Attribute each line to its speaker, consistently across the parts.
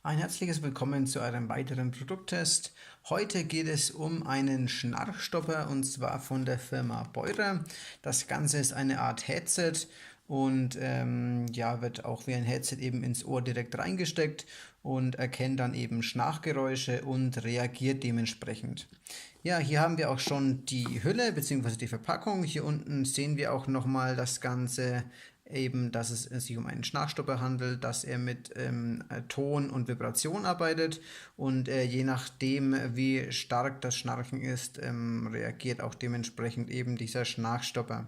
Speaker 1: Ein herzliches Willkommen zu einem weiteren Produkttest. Heute geht es um einen Schnarchstopper und zwar von der Firma Beurer. Das Ganze ist eine Art Headset und wird auch wie ein Headset eben ins Ohr direkt reingesteckt und erkennt dann eben Schnarchgeräusche und reagiert dementsprechend. Ja, hier haben wir auch schon die Hülle bzw. die Verpackung. Hier unten sehen wir auch nochmal das Ganze eben, dass es sich um einen Schnarchstopper handelt, dass er mit Ton und Vibration arbeitet und je nachdem, wie stark das Schnarchen ist, reagiert auch dementsprechend eben dieser Schnarchstopper.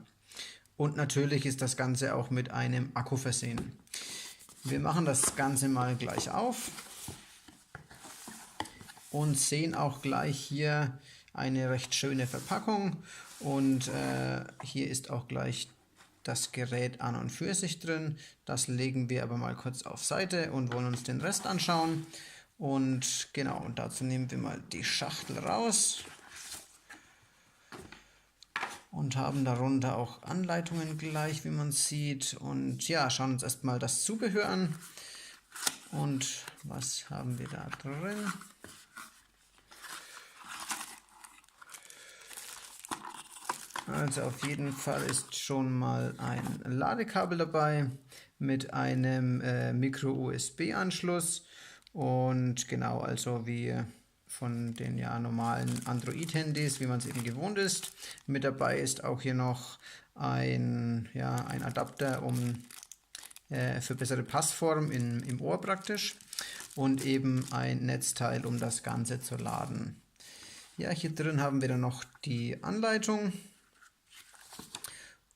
Speaker 1: Und natürlich ist das Ganze auch mit einem Akku versehen. Wir machen das Ganze mal gleich auf und sehen auch gleich hier eine recht schöne Verpackung und hier ist auch gleich das Gerät an und für sich drin. Das legen wir aber mal kurz auf Seite und wollen uns den Rest anschauen. Und genau, und dazu nehmen wir mal die Schachtel raus und haben darunter auch Anleitungen gleich, wie man sieht. Und ja, schauen uns erstmal das Zubehör an. Und was haben wir da drin? Also auf jeden Fall ist schon mal ein Ladekabel dabei mit einem Micro-USB-Anschluss und genau, also wie von den normalen Android-Handys, wie man es eben gewohnt ist. Mit dabei ist auch hier noch ein Adapter für bessere Passform im Ohr praktisch und eben ein Netzteil, um das Ganze zu laden. Ja, hier drin haben wir dann noch die Anleitung.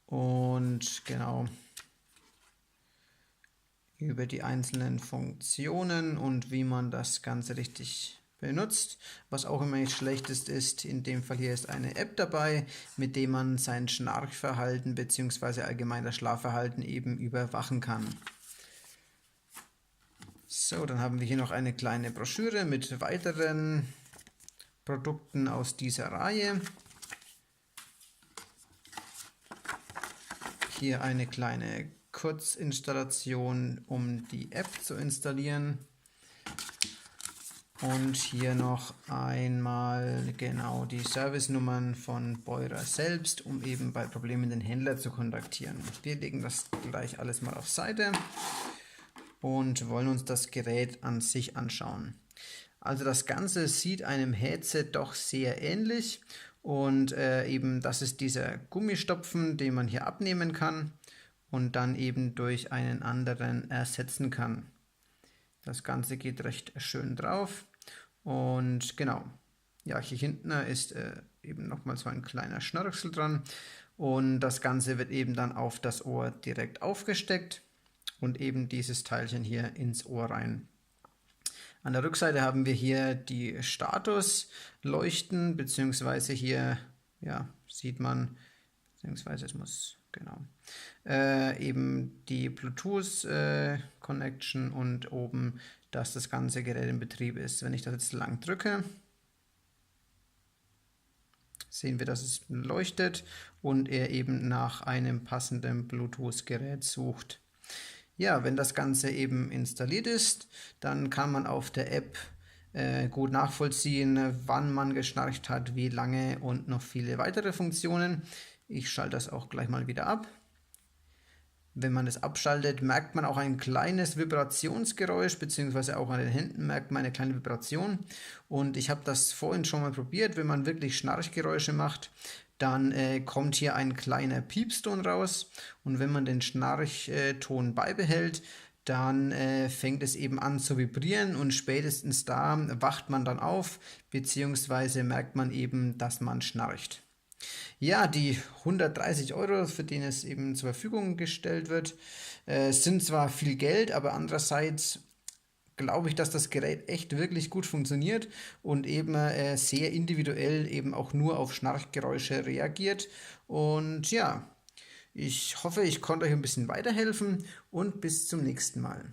Speaker 1: Und genau über die einzelnen Funktionen und wie man das Ganze richtig benutzt. Was auch immer nicht schlecht ist, in dem Fall hier ist eine App dabei, mit dem man sein Schnarchverhalten bzw. allgemein das Schlafverhalten eben überwachen kann. So, dann haben wir hier noch eine kleine Broschüre mit weiteren Produkten aus dieser Reihe. Hier eine kleine Kurzinstallation, um die App zu installieren. Und hier noch einmal genau die Servicenummern von Beurer selbst, um eben bei Problemen den Händler zu kontaktieren. Wir legen das gleich alles mal auf Seite und wollen uns das Gerät an sich anschauen. Also das Ganze sieht einem Headset doch sehr ähnlich und eben das ist dieser Gummistopfen, den man hier abnehmen kann und dann eben durch einen anderen ersetzen kann. Das Ganze geht recht schön drauf und genau, ja, hier hinten ist eben nochmal so ein kleiner Schnörkel dran und das Ganze wird eben dann auf das Ohr direkt aufgesteckt und eben dieses Teilchen hier ins Ohr rein. An der Rückseite haben wir hier die Statusleuchten, beziehungsweise hier sieht man, beziehungsweise es muss genau eben die Bluetooth-Connection und oben, dass das ganze Gerät in Betrieb ist. Wenn ich das jetzt lang drücke, sehen wir, dass es leuchtet und er eben nach einem passenden Bluetooth-Gerät sucht. Ja, wenn das Ganze eben installiert ist, dann kann man auf der App gut nachvollziehen, wann man geschnarcht hat, wie lange und noch viele weitere Funktionen. Ich schalte das auch gleich mal wieder ab. Wenn man es abschaltet, merkt man auch ein kleines Vibrationsgeräusch, beziehungsweise auch an den Händen merkt man eine kleine Vibration. Und ich habe das vorhin schon mal probiert, wenn man wirklich Schnarchgeräusche macht, dann kommt hier ein kleiner Piepston raus und wenn man den Schnarchton beibehält, dann fängt es eben an zu vibrieren und spätestens da wacht man dann auf, beziehungsweise merkt man eben, dass man schnarcht. Ja, die 130 Euro, für die es eben zur Verfügung gestellt wird, sind zwar viel Geld, aber andererseits glaube ich, dass das Gerät echt wirklich gut funktioniert und eben sehr individuell eben auch nur auf Schnarchgeräusche reagiert. Und ja, ich hoffe, ich konnte euch ein bisschen weiterhelfen und bis zum nächsten Mal.